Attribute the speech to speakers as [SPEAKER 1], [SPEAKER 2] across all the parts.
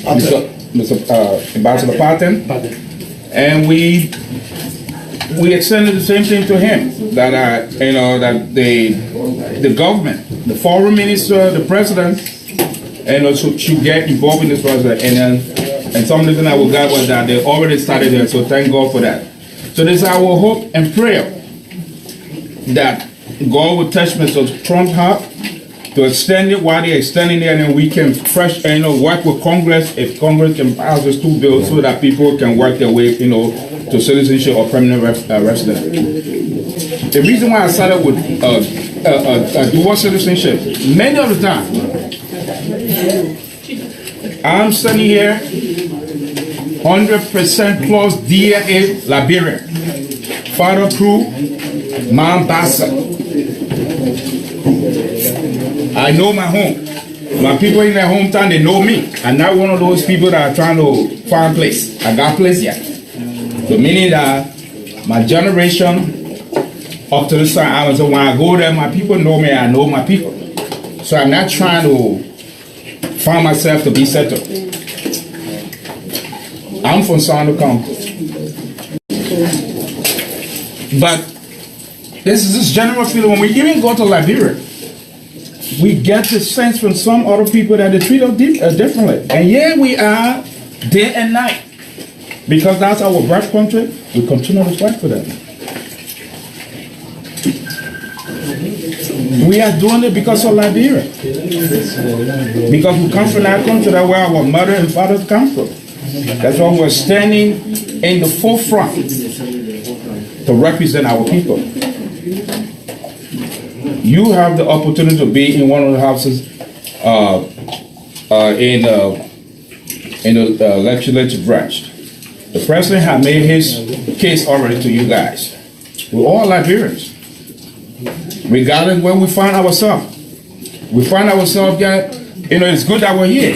[SPEAKER 1] Ambassador Patton, and we extended the same thing to him, that that the government, the foreign minister, the president, and also should get involved in this process. And some of the things I got was that they already started there, so thank God for that. So this is our hope and prayer that God will touch Mr. Trump's heart to extend it while they're extending it, and then we can work with Congress if Congress can pass these two bills so that people can work their way, to citizenship or permanent residence. The reason why I started with dual citizenship, many of the time, I'm standing here, 100% plus DNA Liberian. Father Crew, Mom Bassa. I know my home. My people in their hometown, they know me. I'm not one of those people that are trying to find place. I got place yet. So meaning that my generation up to this time, so when I go there, my people know me, I know my people. So I'm not trying to find myself to be settled. I'm from Sando County. But this is this general feeling when we even go to Liberia, we get the sense from some other people that they treat us differently. And here we are, day and night. Because that's our birth country, we continue to fight for them. We are doing it because of Liberia. Because we come from that country, that's where our mother and father come from. That's why we're standing in the forefront to represent our people. You have the opportunity to be in one of the houses in the legislative branch. The president has made his case already to you guys. We're all Liberians, regardless where we find ourselves. We find ourselves, it's good that we're here.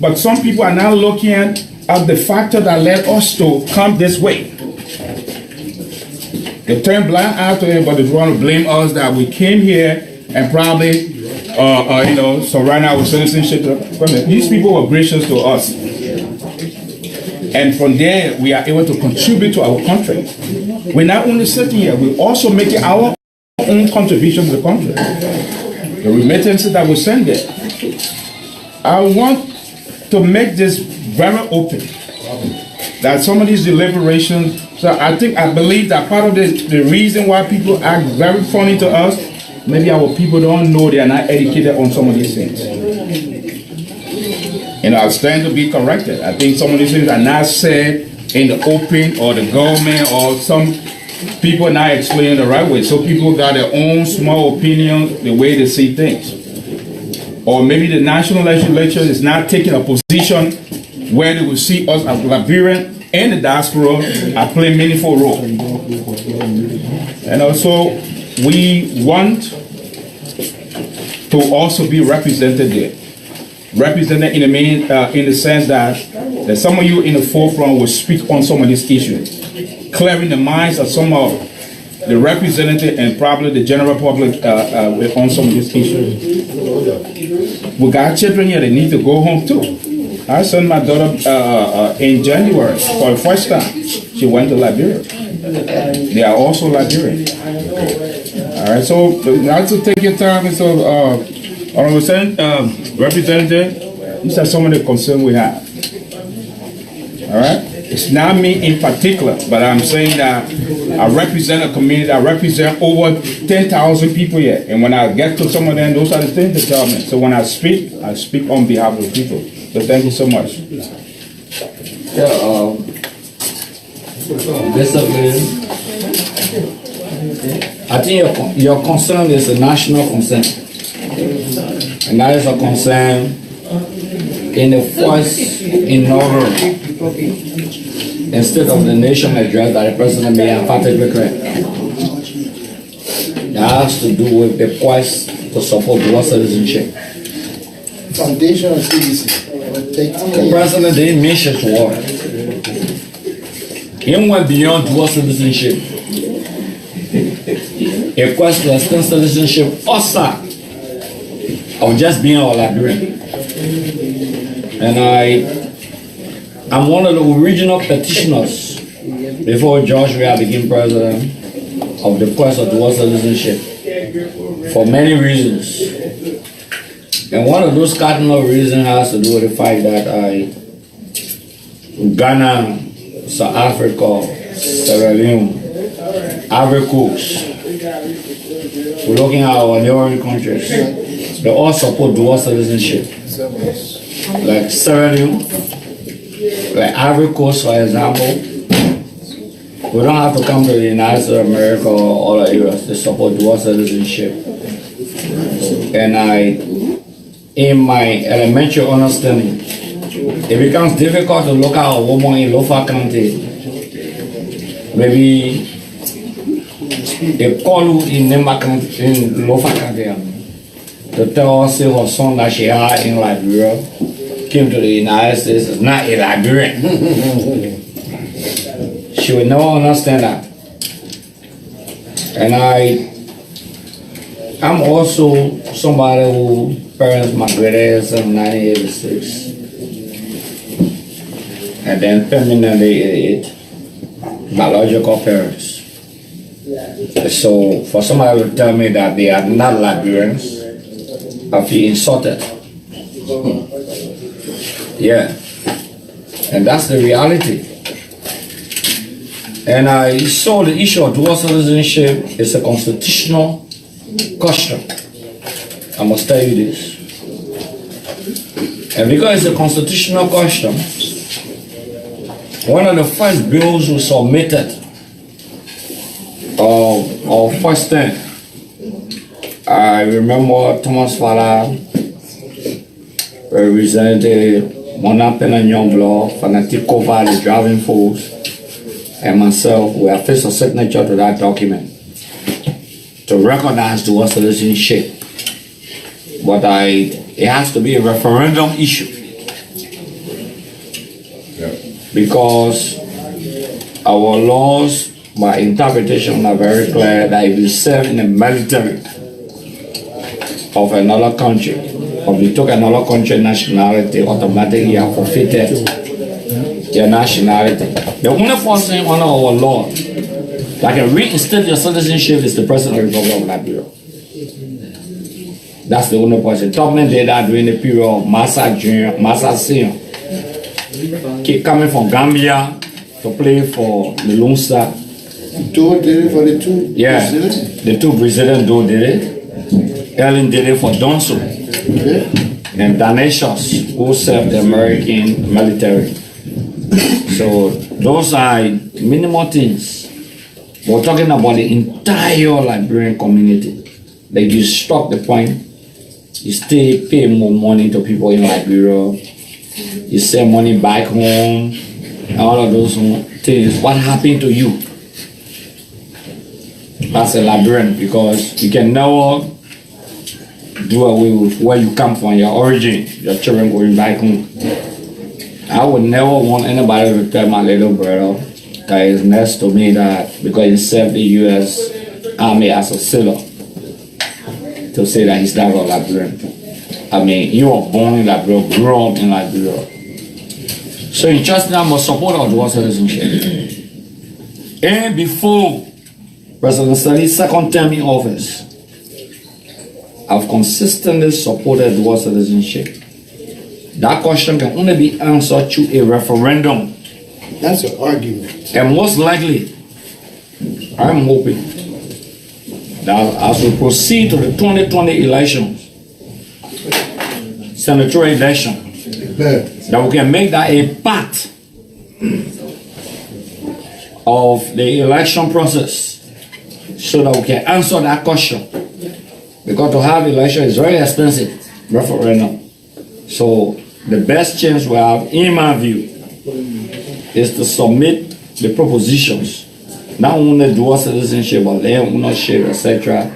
[SPEAKER 1] But some people are now looking at the factor that led us to come this way. They turn blind eye to it, but they want to blame us that we came here and probably, surrender our citizenship. These people were gracious to us. And from there, we are able to contribute to our country. We're not only sitting here, we're also making our own contribution to the country. The remittances that we send there. I want to make this very open. That some of these deliberations, so I believe that part of the reason why people act very funny to us, maybe our people don't know, they are not educated on some of these things. I stand to be corrected. I think some of these things are not said in the open, or the government, or some people not explaining the right way. So people got their own small opinion, the way they see things. Or maybe the national legislature is not taking a position where they will see us as Liberian and the diaspora are playing a meaningful role. And also, we want to also be represented there. Represented in the sense that some of you in the forefront will speak on some of these issues, clearing the minds of some of the representative and probably the general public on some of these issues. We got children here, they need to go home too. I sent my daughter in January for the first time. She went to Liberia. They are also Liberian. All right, so not to take your time, so Representative, these are some of the concerns we have. All right? It's not me in particular, but I'm saying that I represent a community, I represent over 10,000 people here. And when I get to some of them, those are the things they tell me. So when I speak on behalf of the people. So thank you so much.
[SPEAKER 2] Yeah, basically, I think your concern is a national concern. And that is a concern in the first inaugural instead of the nation address that the president may have emphatically correct. That has to do with the quest to support dual citizenship.
[SPEAKER 3] Foundation of CDC.
[SPEAKER 2] The president didn't mention to all. He went beyond dual citizenship. A quest to extend citizenship outside of just being a Liberian. And I'm one of the original petitioners before George Weah became president of the quest of dual citizenship for many reasons. And one of those cardinal reasons has to do with the fact that Ghana, South Africa, Sierra Leone, Ivory Coast, we're looking at our neighboring countries, they all support dual citizenship. Like Sierra Leone, like Ivory Coast, for example, we don't have to come to the United States of America or other areas to support dual citizenship. And in my elementary understanding, it becomes difficult to look at a woman in Lofa County. Maybe they call you in Nemba County, in Lofa County, to tell us her son that she had in Liberia came to the United States is not a Liberian. She would never understand that. And I'm also somebody who parents migrated in 1986 and then permanently 88, biological parents. So for somebody to tell me that they are not Liberians, I feel insulted. Yeah, and that's the reality. And I saw the issue of dual citizenship is a constitutional question. I must tell you this. And because it's a constitutional question, one of the first bills we submitted, or first thing, I remember Thomas Fala represented Mona Penagnon Block, Fanatic Kova, the driving force, and myself, we have faced a signature to that document to recognize dual citizenship. But it has to be a referendum issue. Because our laws, by interpretation, are very clear that if you serve in the military of another country, or you took another country nationality, automatically you have forfeited your nationality. The only person under our law that can reinstate your citizenship is the President of the Republic of Liberia. That's the only person. Tubman did that during the period of Massa Sion. Keep coming from Gambia to play for the Lone Star.
[SPEAKER 3] Two did it for the two?
[SPEAKER 2] Yeah, the two Brazilian did it. Ellen did it for Donso. Okay. And Daneshos, who served the American military. So those are minimal things. We're talking about the entire Liberian community. Like you stop the point, you still pay more money to people in Liberia, you send money back home, and all of those things. What happened to you as a Liberian? Because you can never do away with where you come from, your origin, your children going back home. I would never want anybody to tell my little brother that is next to me that because he served the U.S. Army as a sailor to say that he's not a Liberian. I mean, you were born in Liberia, grew up in Liberia. So in Chester, I must support our dual citizenship. And before President Sali's second term in office, I've consistently supported dual citizenship. That question can only be answered through a referendum.
[SPEAKER 3] That's an argument.
[SPEAKER 2] And most likely, I'm hoping that as we proceed to the 2020 elections, senatorial election, that we can make that a part of the election process so that we can answer that question. Because to have election is very expensive, referendum. So the best chance we have, in my view, is to submit the propositions, not only dual citizenship, but land ownership, etc.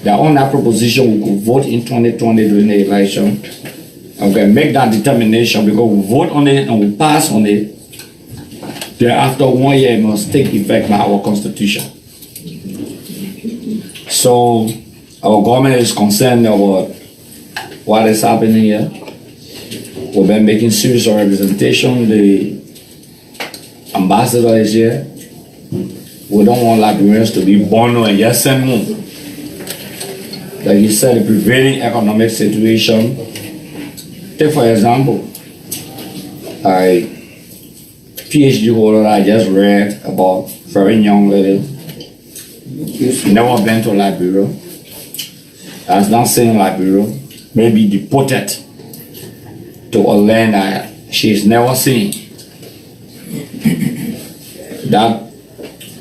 [SPEAKER 2] That on that proposition we could vote in 2020 during the election, and we can make that determination because we vote on it and we pass on it. Then after 1 year, it must take effect by our constitution. So our government is concerned about what is happening here. We've been making serious representation. The ambassador is here. We don't want Liberians to be born and just send home. Like you said, the prevailing economic situation. Take for example, a PhD holder I just read about, very young lady, never been to Liberia, has not seen Liberia, maybe deported to a land that she's never seen. That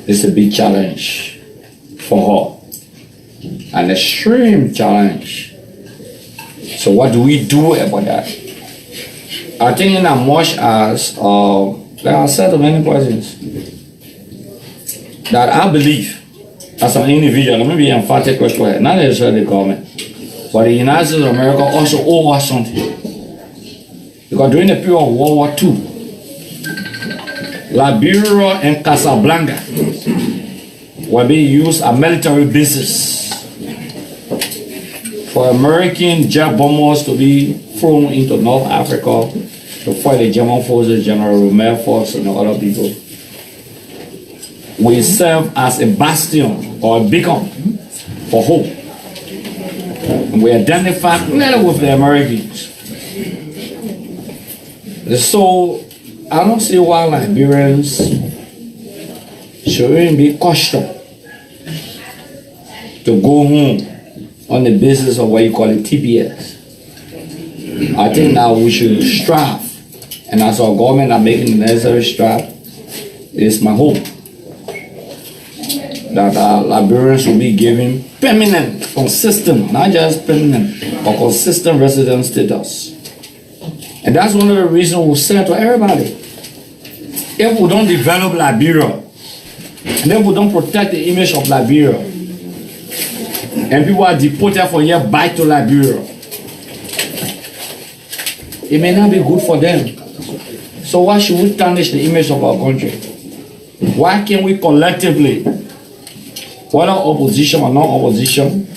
[SPEAKER 2] is a big challenge for her, an extreme challenge. So what do we do about that? I think in as much as there are said to many persons that I believe as an individual, let me be emphatic with you, not necessarily the government, but the United States of America also owe us something. Because during the period of World War II, Liberia and Casablanca were being used as military bases for American jet bombers to be flown into North Africa to fight the German forces, General Rommel Force and other people. We serve as a bastion or a beacon for hope. And we identify clearly with the Americans. So I don't see why Liberians should even be cautious to go home on the basis of what you call it TPS. I think now we should strive, and as our government are making the necessary strive, it's my hope that our Liberians will be given permanent, consistent, not just permanent, but consistent resident status. And that's one of the reasons we say to everybody, if we don't develop Liberia, and if we don't protect the image of Liberia, and people are deported from here back to Liberia, it may not be good for them. So why should we tarnish the image of our country? Why can't we collectively, whether opposition or non-opposition,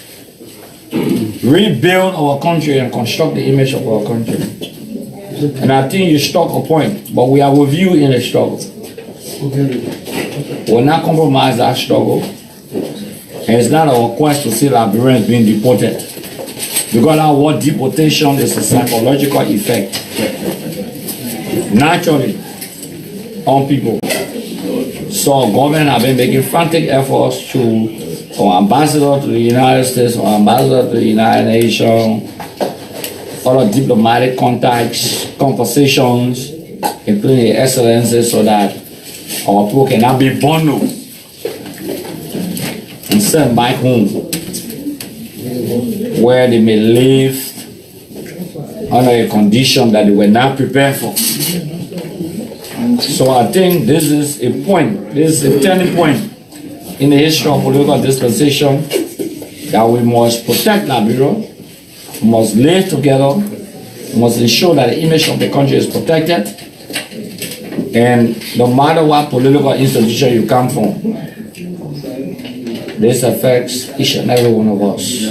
[SPEAKER 2] rebuild our country and construct the image of our country? And I think you struck a point, but we are with you in the struggle. We'll not compromise that struggle. And it's not our quest to see Liberians being deported. Because our word deportation is a psychological effect, naturally, on people. So our government have been making frantic efforts to, our ambassador to the United States, our ambassador to the United Nations, other diplomatic contacts, conversations, including the excellencies, so that our people cannot be bundled and sent back home, where they may live under a condition that they were not prepared for. So I think this is a point, this is a turning point in the history of political dispensation, that we must protect Liberia, we must live together, we must ensure that the image of the country is protected, and no matter what political institution you come from, this affects each and every one of us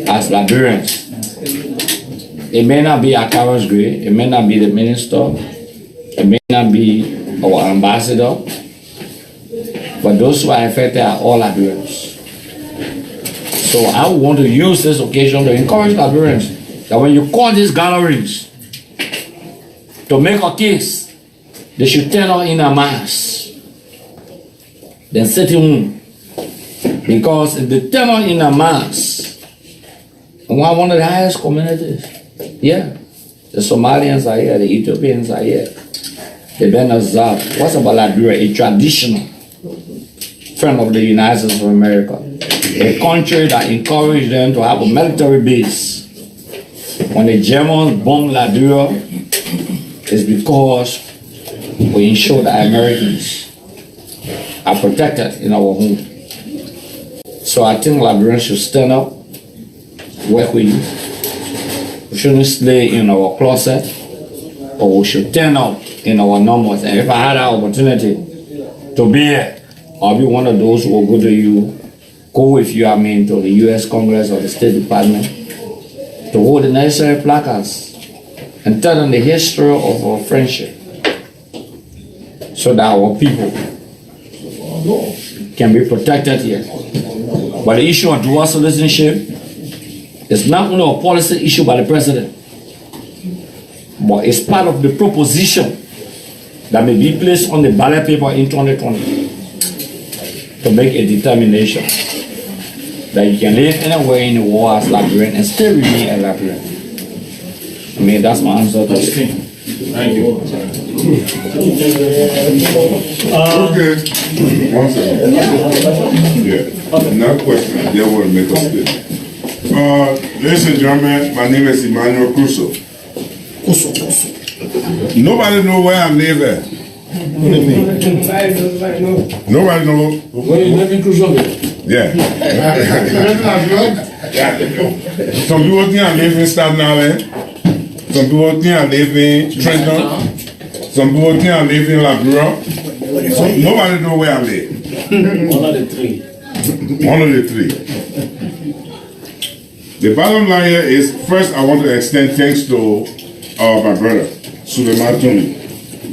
[SPEAKER 2] as Liberians. It may not be Akaros Gray, it may not be the minister, it may not be our ambassador, but those who are affected are all Liberians. So I want to use this occasion to encourage Liberians that when you call these gatherings to make a case, they should turn out in a mass, then sit in home. Because if they turn out in a mass, one of the highest communities, yeah, the Somalians are here, the Ethiopians are here, the Benazar. What's about Liberia? A traditional friend of the United States of America, a country that encouraged them to have a military base. When the Germans bombed Liberia, it's because we ensure that Americans are protected in our home. So I think Liberians should stand up, work with you. We shouldn't stay in our closet, but we should turn out in our numbers. And if I had an opportunity to be here, I'll be one of those who will go to you, go with you, to the U.S. Congress or the State Department, to hold the necessary placards and tell them the history of our friendship so that our people can be protected here. But the issue of dual citizenship is not only a policy issue by the president, but it's part of the proposition that may be placed on the ballot paper in 2020 to make a determination that you can live anywhere in the world as Liberian and still remain a Liberian. I mean, that's my answer to it.
[SPEAKER 1] Thank you.
[SPEAKER 4] Okay. One second. Yeah. Not question. I just want to make a statement. Ladies and gentlemen, my name is Emmanuel Crusoe. Nobody know where I live at. Nobody know.
[SPEAKER 2] Where you live in Crusoe?
[SPEAKER 4] Yeah. Some people think I live in Staten Island. Some people think I live in Trenton. Some people think I live in Labrador. So nobody know where I live.
[SPEAKER 5] One of the three.
[SPEAKER 4] One of the three. The bottom line here is, first I want to extend thanks to my brother, Suleiman Tony,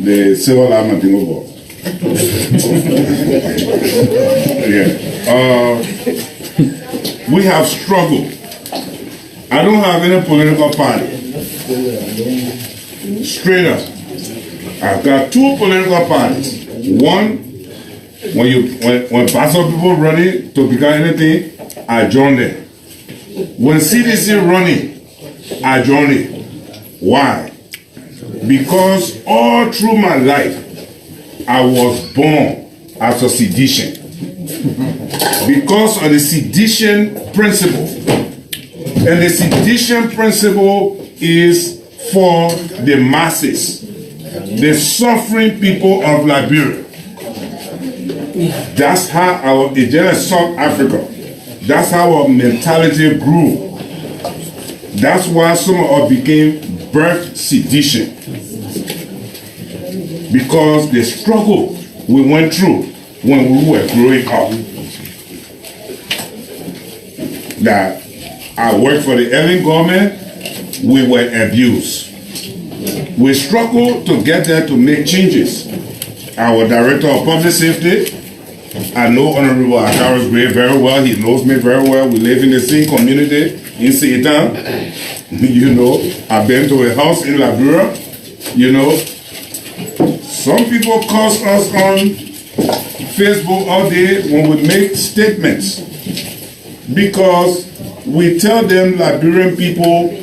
[SPEAKER 4] the civil law Mantingo. We have struggled. I don't have any political party. Straight up. I've got two political parties. One, when pastor people running to become anything, I join them. When CDC running, I join it. Why? Because all through my life, I was born as a sedition. Because of the sedition principle. And the sedition principle is for the masses, the suffering people of Liberia. That's how our, just South Africa, that's how our mentality grew. That's why some of us became birth sedition. Because the struggle we went through when we were growing up. That I worked for the Lrtn government, we were abused. We struggled to get there to make changes. Our director of public safety, I know Honorable Akaris Gray very well. He knows me very well. We live in the same community in Satan. You know, I've been to a house in Liberia. You know, some people curse us on Facebook all day when we make statements because we tell them Liberian people.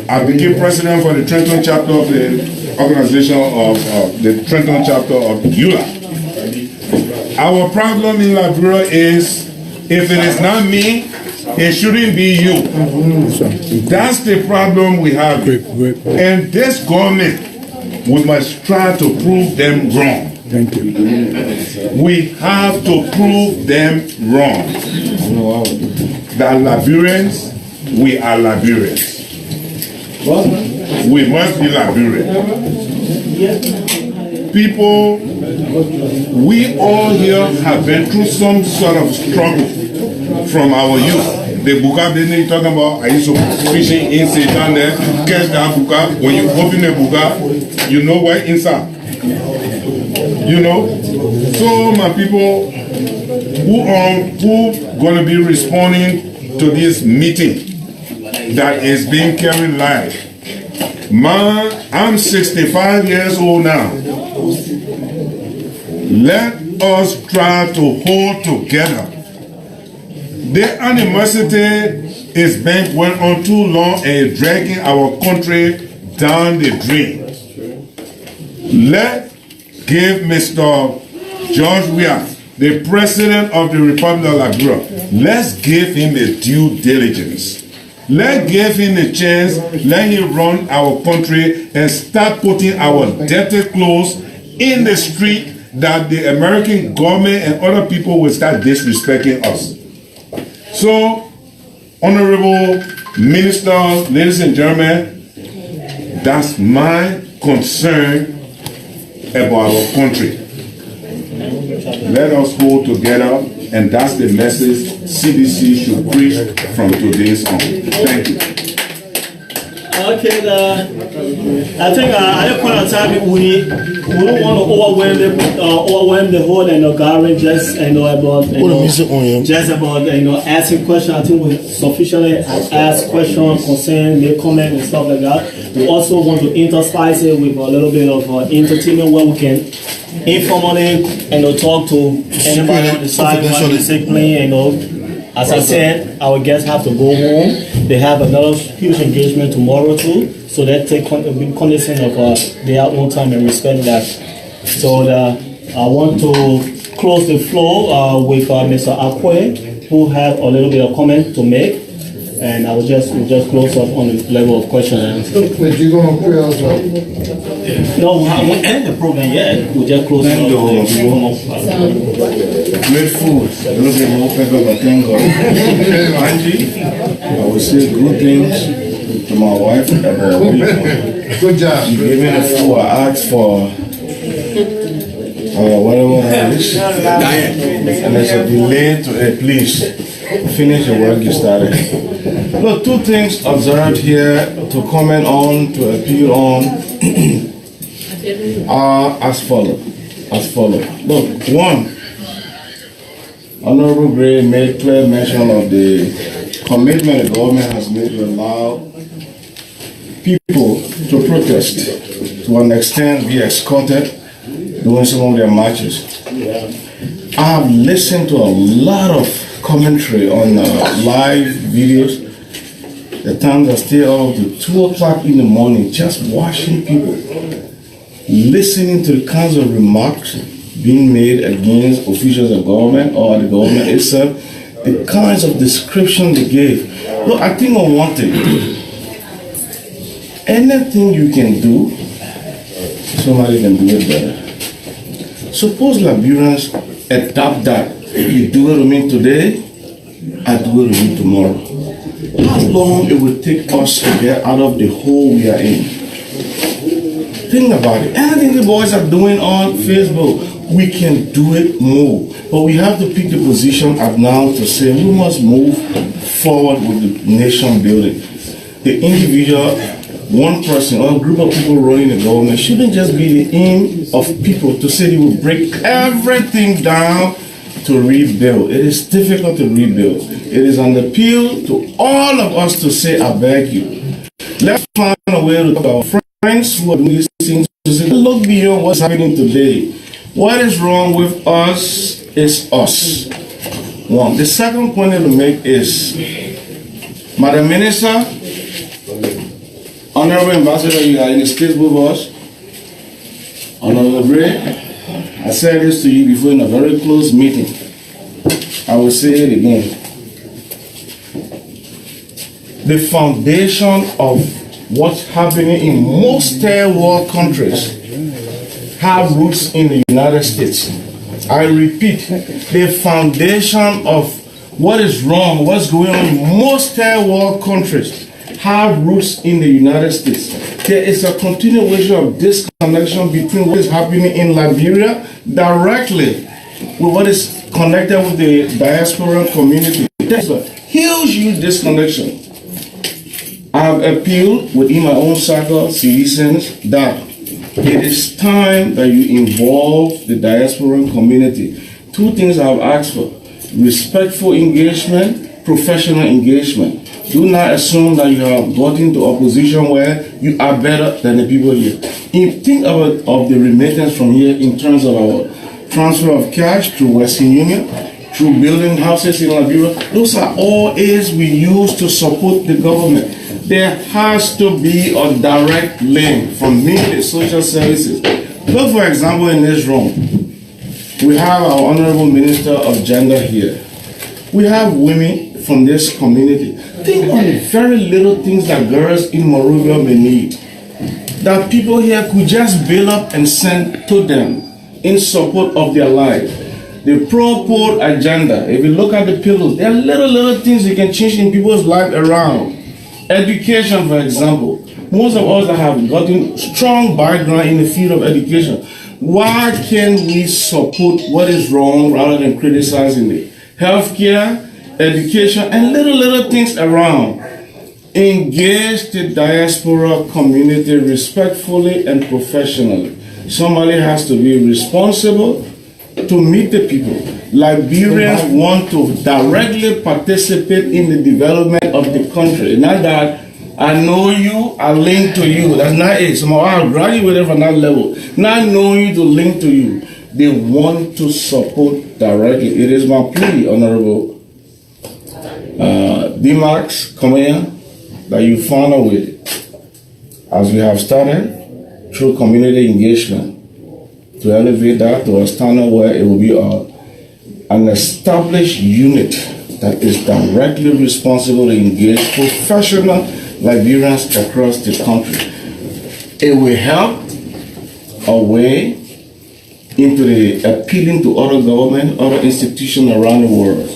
[SPEAKER 4] I became president for the Trenton chapter of the organization of the Trenton chapter of EULA. Our problem in Liberia is, if it is not me, it shouldn't be you. That's the problem we have. And this government, we must try to prove them wrong.
[SPEAKER 3] Thank you.
[SPEAKER 4] We have to prove them wrong. That Liberians, we are Liberians. We must be Liberian. People, we all here have been through some sort of struggle from our youth. The buka business you're talking about, I used to fishing in Satan there, catch that buka. When you open the buka, you know what inside. You know? So my people who gonna be responding to this meeting that is being carried live. I'm 65 years old now. Let us try to hold together. The animosity is being going on too long and is dragging our country down the drain. Let's give Mr. George Weah, the President of the Republic of Liberia, let's give him a due diligence. Let's give him a chance, let him run our country and start putting our dirty clothes in the street that the American government and other people will start disrespecting us. So, Honorable Minister, ladies and gentlemen, that's my concern about our country. Let us hold together, and that's the message CDC should preach from today's on. Thank you.
[SPEAKER 5] Okay, I think at that point of time we don't want to overwhelm the whole gathering just about just about asking questions. I think we sufficiently ask questions, concern, make comment and stuff like that. We also want to interspice it with a little bit of entertainment where we can informally talk to anybody on the side while they playing. As I said, our guests have to go home. They have another huge engagement tomorrow too, so they take cognizance of their own time and respect that. So I want to close the floor with Mr. Akwe, who have a little bit of comment to make, and we'll just close up on the level of questions.
[SPEAKER 6] But you're gonna pray us up?
[SPEAKER 5] No, we haven't ended the program yet. We just close it up.
[SPEAKER 3] Great food, a little bit more pepper, but thank God. Angie, I will say good things to my wife about a week.
[SPEAKER 6] Good job.
[SPEAKER 3] She gave me the food I asked for, whatever it is. And there's a delay to it. Please finish the work you started. Look, two things observed here to comment on, to appeal on, are as follow. Look, one, Honorable Gray made clear mention of the commitment the government has made to allow people to protest, to an extent be escorted during some of their marches. I have listened to a lot of commentary on live videos. The times I stay up to 2 o'clock in the morning just watching people, listening to the kinds of remarks being made against officials of government or the government itself, the kinds of description they gave. Look, I think on one thing, anything you can do, somebody can do it better. Suppose Liberians adopt that. You do it to me today, I do it to you tomorrow. How long it will take us to get out of the hole we are in? Think about it. Anything the boys are doing on Facebook, we can do it more. But we have to pick the position up now to say we must move forward with the nation building. The individual, one person or a group of people running the government shouldn't just be the aim of people to say they will break everything down to rebuild. It is difficult to rebuild. It is an appeal to all of us to say, I beg you, let's find a way to our friends who are doing these things to say, look beyond what's happening today. What is wrong with us is us. One. The second point I want to make is, Madam Minister, Honorable Ambassador, you are in the States with us. Honorable Gray, I said this to you before in a very close meeting. I will say it again. The foundation of what's happening in most third world countries have roots in the United States. I repeat, the foundation of what is wrong, what's going on in most third world countries have roots in the United States. There is a continuation of disconnection between what is happening in Liberia directly with what is connected with the diaspora community. There's a huge disconnection. I have appealed within my own circle, citizens, that it is time that you involve the diaspora community. Two things I have asked for: respectful engagement, professional engagement. Do not assume that you have gotten to a position where you are better than the people here. Think of the remittance from here in terms of our transfer of cash through Western Union, through building houses in Liberia. Those are all aids we use to support the government. There has to be a direct link from me to social services. Look, for example, in this room, we have our Honorable Minister of Gender here. We have women from this community. Think on the very little things that girls in Monrovia may need, that people here could just build up and send to them in support of their life. The pro-poor agenda, if you look at the pillars, there are little things you can change in people's life around. Education, for example. Most of us that have gotten strong background in the field of education, why can't we support what is wrong rather than criticizing it? Healthcare, education, and little things around. engage the diaspora community respectfully and professionally. Somebody has to be responsible to meet the people. Liberians want to directly participate in the development of the country. Not that I know you, I link to you. That's not it. Somehow I graduated from that level. Not knowing you to link to you. They want to support directly. It is my plea, Honorable D-Max, come here, that you find a way, as we have started, through community engagement, to elevate that to a standard where it will be an established unit that is directly responsible to engage professional Liberians across the country. It will help a way into the appealing to other government, other institutions around the world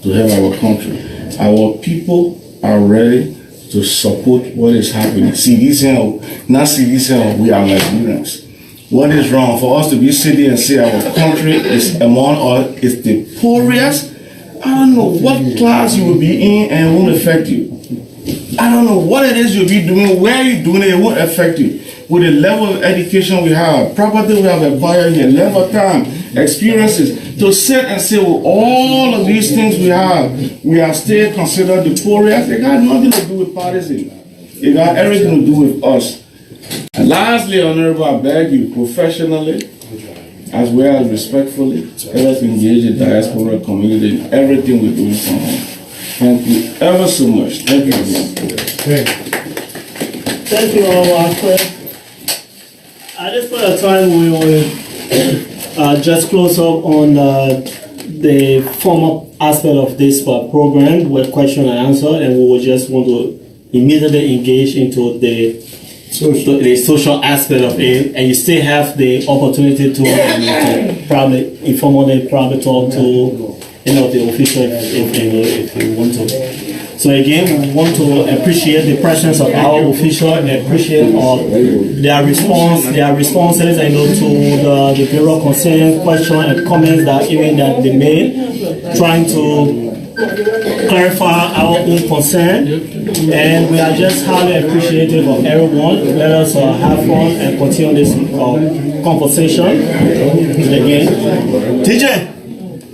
[SPEAKER 3] to help our country. Our people are ready to support what is happening. See this here, not see this here, we are Liberians. What is wrong for us to be sitting and say our country is among us, is the poorest? I don't know what class you will be in and it won't affect you. I don't know what it is you'll be doing, where you're doing it, it won't affect you. With the level of education we have, property we have acquired here, level of time, experiences, to sit and say, with all of these things we are still considered the poorest. It got nothing to do with partisan. It got everything to do with us. And lastly, Honorable, I beg you, professionally, as well as respectfully, let us engage the diaspora community in everything we're doing from home. Thank you ever so much. Thank you again.
[SPEAKER 5] Thank you all, at this point of time, we will just close up on the formal aspect of this program with question and answer, and we will just want to immediately engage into the social aspect of it, and you still have the opportunity to probably informally talk to the official if you want to. So again, we want to appreciate the presence of our official and appreciate their responses to the Bureau concern question and comments that they made, trying to clarify our own concern, and we are just highly appreciative of everyone. Let us have fun and continue this conversation. Again, TJ.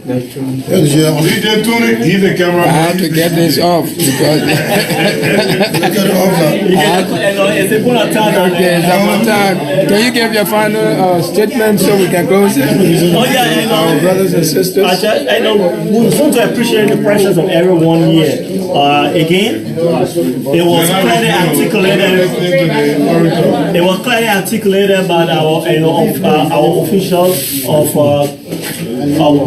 [SPEAKER 4] DJ Tony, he's the camera.
[SPEAKER 7] I have to get this off because Can you give your final statement so we can close it?
[SPEAKER 5] Oh yeah,
[SPEAKER 7] our brothers and sisters.
[SPEAKER 5] I know we want to appreciate the presence of everyone here. Again, it was clearly articulated. It was clearly articulated by our officials of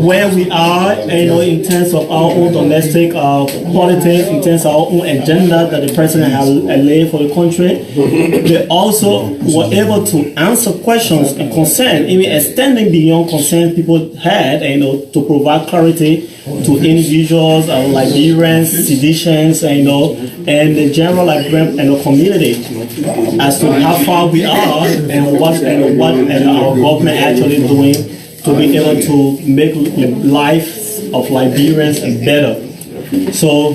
[SPEAKER 5] where we are, in terms of our own domestic politics, in terms of our own agenda that the president has laid for the country. They also were able to answer questions and concerns, even extending beyond concerns people had, to provide clarity to individuals, Liberians, citizens, and the general Liberian community as to how far we are and what our government actually doing to be able to make the life of Liberians better. So,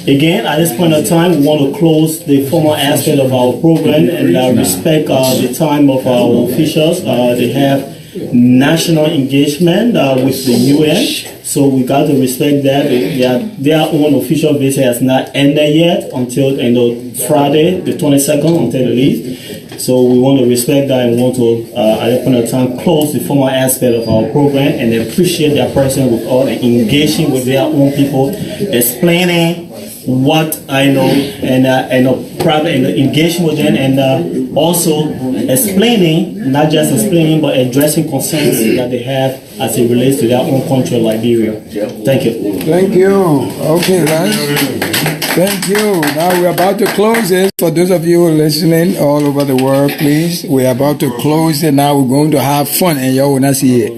[SPEAKER 5] again, at this point in time, we want to close the formal aspect of our program and respect the time of our officials. They have national engagement with the UN, so we got to respect that. Their own official visit has not ended yet until Friday, the 22nd, until the leave. So we want to respect that and want to, at that point of time, close the formal aspect of our program and appreciate their presence with all and engaging with their own people, explaining what I know and probably engaging with them and also explaining, not just explaining, but addressing concerns that they have as it relates to their own country, Liberia. Thank you.
[SPEAKER 7] Thank you. Okay, guys. Thank you. Now we're about to close it. For those of you listening all over the world, please, we're about to close it. Now we're going to have fun and you will not see it.